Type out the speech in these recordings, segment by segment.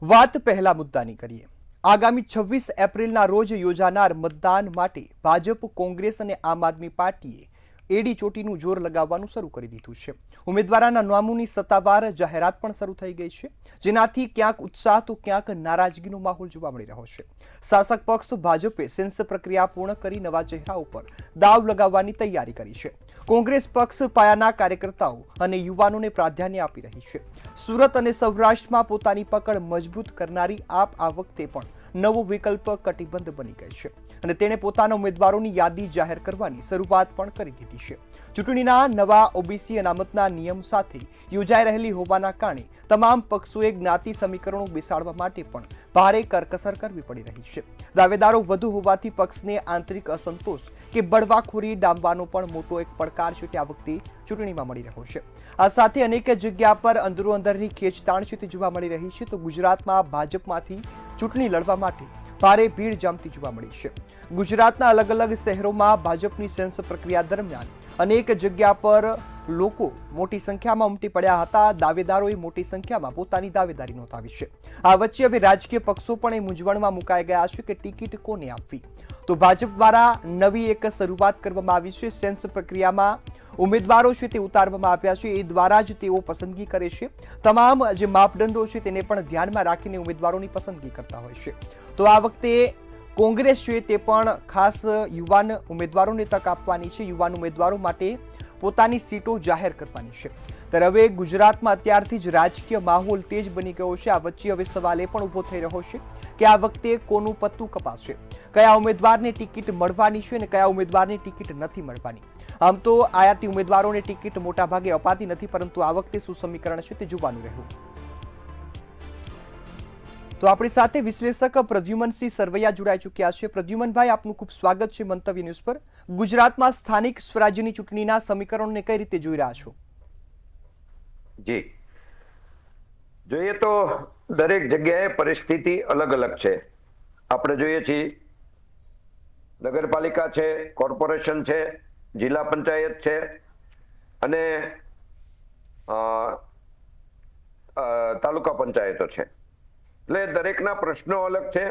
વાત પહેલા મુદ્દાની કરીએ। આગામી 26 એપ્રિલના રોજ યોજાનાર મતદાન માટે ભાજપ, કોંગ્રેસ અને આમ આદમી પાર્ટીએ એડી ચોટીનું જોર લગાવવાનું શરૂ કરી દીધું છે। ઉમેદવારોના નામોની સત્તાવાર જાહેરાત પણ શરૂ થઈ ગઈ છે, જેનાથી ક્યાંક ઉત્સાહ તો ક્યાંક નારાજગીનો માહોલ જોવા મળી રહ્યો છે। શાસક પક્ષ ભાજપે સેન્સ પ્રક્રિયા પૂર્ણ કરી નવા ચહેરા ઉપર દાવ લગાવવાની તૈયારી કરી છે। કોંગ્રેસ પક્ષ પાયાના કાર્યકર્તાઓ અને યુવાનોને પ્રાધાન્ય આપી રહી છે। સુરત અને સૌરાષ્ટ્રમાં પોતાની પકડ મજબૂત કરનારી આપ આ વખતે પણ નવો વિકલ્પ કટિબદ્ધ બની ગઈ છે અને તેણે પોતાના ઉમેદવારોની યાદી જાહેર કરવાની શરૂઆત પણ કરી દીધી છે। ચૂંટણીના નવા ઓબીસી અનામતના નિયમ સાથે યોજાઈ રહેલી હોવાના કારણે તમામ પક્ષોએ જ્ઞાતિ સમીકરણો બેસાડવા માટે પણ ભારે કરકસર કરવી પડી રહી છે। દાવેદારો વધુ હોવાથી પક્ષને આંતરિક અસંતોષ કે બળવાખોરી ડામવાનો પણ મોટો એક પડકાર છે તે આ વખતે ચૂંટણીમાં મળી રહ્યો છે। આ સાથે અનેક જગ્યા પર અંદરોઅંદરની ખેંચતાણ છે તે જોવા મળી રહી છે। તો ગુજરાતમાં ભાજપમાંથી ચૂંટણી લડવા માટે ભારે ભીડ જામતી જોવા મળી છે। ગુજરાતના અલગ અલગ શહેરોમાં ભાજપની સેન્સ પ્રક્રિયા દરમિયાન અનેક જગ્યા પર લોકો મોટી સંખ્યામાં ઉમટી પડ્યા હતા। દાવેદારોએ મોટી સંખ્યામાં પોતાની દાવેદારી નોંધાવી છે। આ વચ્ચે હવે રાજકીય પક્ષો પણ એ મૂંઝવણમાં મુકાઈ ગયા છે કે ટિકિટ કોને આપવી। તો ભાજપ દ્વારા નવી એક શરૂઆત કરવામાં આવી છે। સેન્સ પ્રક્રિયામાં ઉમેદવારો છે તે ઉતારવામાં આવ્યા છે, એ દ્વારા જ તેઓ પસંદગી કરે છે। તમામ જે માપદંડો છે તેને પણ ધ્યાનમાં રાખીને ઉમેદવારોની પસંદગી કરતા હોય છે। તો આ વખતે કોંગ્રેસ છે તે પણ ખાસ યુવાન ઉમેદવારોને તક આપવાની છે, યુવાન ઉમેદવારો માટે પોતાની સીટો જાહેર કરવાની છે। ત્યારે હવે ગુજરાતમાં અત્યારથી જ રાજકીય માહોલ તેજ બની ગયો છે। આ વચ્ચે હવે સવાલ એ પણ ઊભો થઈ રહ્યો છે કે આ વખતે કોનું પત્તું કપાશે, કયા ઉમેદવારને ટિકિટ મળવાની છે અને કયા ઉમેદવારને ટિકિટ નથી મળવાની। આમ તો આયાતી ઉમેદવારોને ટિકિટ મોટાભાગે અપાતી નથી, પરંતુ આ વખતે શું સમીકરણ છે તે જોવાનું રહ્યું। તો આપણી સાથે વિશ્લેષક પ્રદ્યુમનસિંહ સરવૈયા જોડાઈ ચૂક્યા છે। પ્રદ્યુમનભાઈ, આપનું ખૂબ સ્વાગત છે મંતવ્ય ન્યૂઝ પર। ગુજરાતમાં સ્થાનિક સ્વરાજ્યની ચૂંટણીના સમીકરણોને કઈ રીતે જોઈ રહ્યા છો? જી, જોઈએ તો દરેક જગ્યાએ પરિસ્થિતિ અલગ અલગ છે। આપણે જોઈએ છીએ નગરપાલિકા છે, કોર્પોરેશન છે, જિલ્લા પંચાયત છે અને તાલુકા પંચાયતો છે। એટલે દરેકના પ્રશ્નો અલગ છે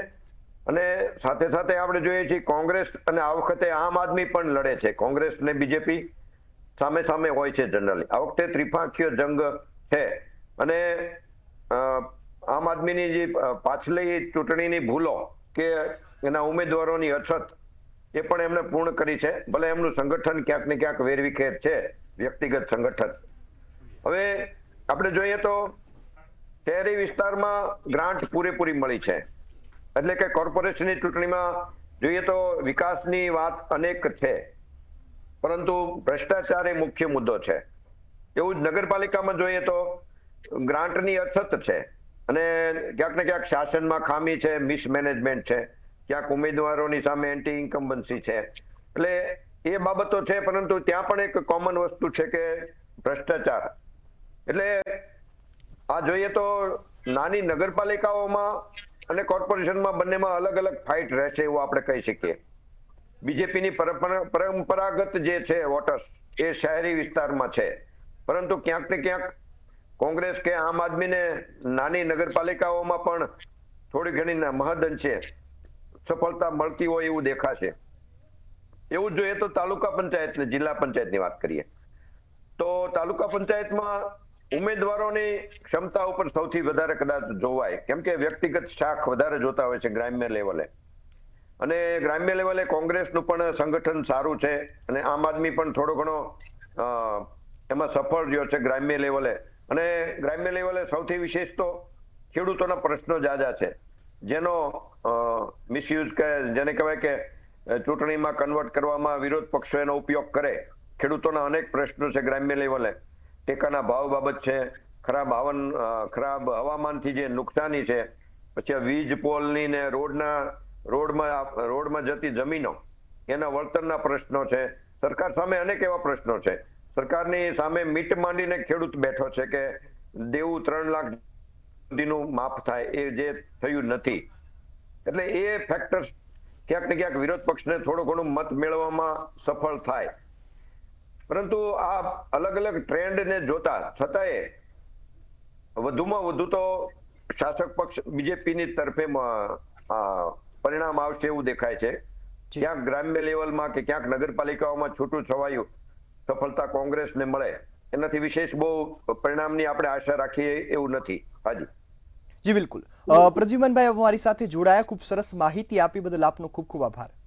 અને સાથે સાથે આપણે જોઈએ છીએ કોંગ્રેસ અને આ વખતે આમ આદમી પણ લડે છે। કોંગ્રેસ અને બીજેપી સામે સામે હોય છે જનરલી। આ વખતે ત્રિપાંખીય જંગ છે અને આમ આદમીની જે પાછલી ચૂંટણીની ભૂલો કે એના ઉમેદવારોની અછત એ પણ એમણે પૂર્ણ કરી છે। ભલે એમનું સંગઠન ક્યાંક ને ક્યાંક વેરવિખેર છે, વ્યક્તિગત સંગઠન। હવે આપણે જોઈએ તો શહેરી વિસ્તારમાં ગ્રાન્ટ પૂરેપૂરી મળી છે, એટલે કે કોર્પોરેશનની ચૂંટણીમાં જોઈએ તો વિકાસની વાત અનેક છે, પરંતુ ભ્રષ્ટાચાર એ મુખ્ય મુદ્દો છે। એવું જ નગરપાલિકામાં જોઈએ તો ગ્રાન્ટની અછત છે અને ક્યાંક ને ક્યાંક શાસનમાં ખામી છે, મિસમેનેજમેન્ટ છે, ક્યાંક ઉમેદવારોની સામે એન્ટી ઇન્કમ્બન્સી છે। એટલે એ બાબતો છે, પરંતુ ત્યાં પણ એક કોમન વસ્તુ છે કે ભ્રષ્ટાચાર। એટલે આ જોઈએ તો નાની નગરપાલિકાઓમાં અને કોર્પોરેશનમાં બંનેમાં અલગ અલગ ફાઇટ રહેશે એવું આપણે કહી શકીએ। બીજેપીની પરંપરાગત જે છે વોટર્સ એ શહેરી વિસ્તારમાં છે, પરંતુ ક્યાંક ને ક્યાંક કોંગ્રેસ કે આમ આદમીને નાની નગરપાલિકાઓમાં પણ થોડી ઘણી મહદઅંશે સફળતા મળતી હોય એવું દેખાશે। એવું જોઈએ તો તાલુકા પંચાયત ને જિલ્લા પંચાયતની વાત કરીએ તો તાલુકા પંચાયતમાં ઉમેદવારોની ક્ષમતા ઉપર સૌથી વધારે કદાચ જોવાય, કેમ કે વ્યક્તિગત શાખ વધારે જોતા હોય છે ગ્રામ્ય લેવલે, અને ગ્રામ્ય લેવલે કોંગ્રેસનું પણ સંગઠન સારું છે અને આમ આદમી પણ થોડો ઘણો એમાં સફળ રહ્યો છે ગ્રામ્ય લેવલે। અને ગ્રામ્ય લેવલે સૌથી વિશેષ તો ખેડૂતોના પ્રશ્નો જાજા છે, જેનો મિસયુઝ કે જેને કહેવાય કે ચૂંટણીમાં કન્વર્ટ કરવામાં વિરોધ પક્ષો એનો ઉપયોગ કરે। ખેડૂતોના અનેક પ્રશ્નો છે ગ્રામ્ય લેવલે, ટેકાના ભાવ બાબત છે, ખરાબ હવામાનથી જે નુકસાની છે, પછી વીજ પોલની ને રોડમાં જતી જમીનો એના વળતરના પ્રશ્નો છે। સરકાર સામે અનેક એવા પ્રશ્નો છે। સરકારની સામે મીટ માંડીને ખેડૂત બેઠો છે કે દેવું 3 લાખ સુધીનું માફ થાય, એ જે થયું નથી। એટલે એ ફેક્ટર્સ ક્યાંક ને ક્યાંક વિરોધ પક્ષને થોડું ઘણું મત મેળવવામાં સફળ થાય, પરંતુ આ અલગ અલગ ટ્રેન્ડને જોતા છતાંય વધુમાં વધુ તો શાસક પક્ષ બીજેપીની તરફે પરિણામ આવશે એવું દેખાય છે. જી. ક્યાંક ગ્રામ્ય લેવલમાં કે ક્યાંક નગરપાલિકાઓમાં છૂટું છવાયું સફળતા કોંગ્રેસને મળે એનાથી વિશેષ બહુ પરિણામની આપણે આશા રાખીએ એવું નથી. હાજી જી બિલકુલ. પ્રદ્યુમનભાઈ અમારી સાથે જોડાયા, ખૂબ સરસ માહિતી આપી બદલ આપનો ખૂબ ખૂબ આભાર.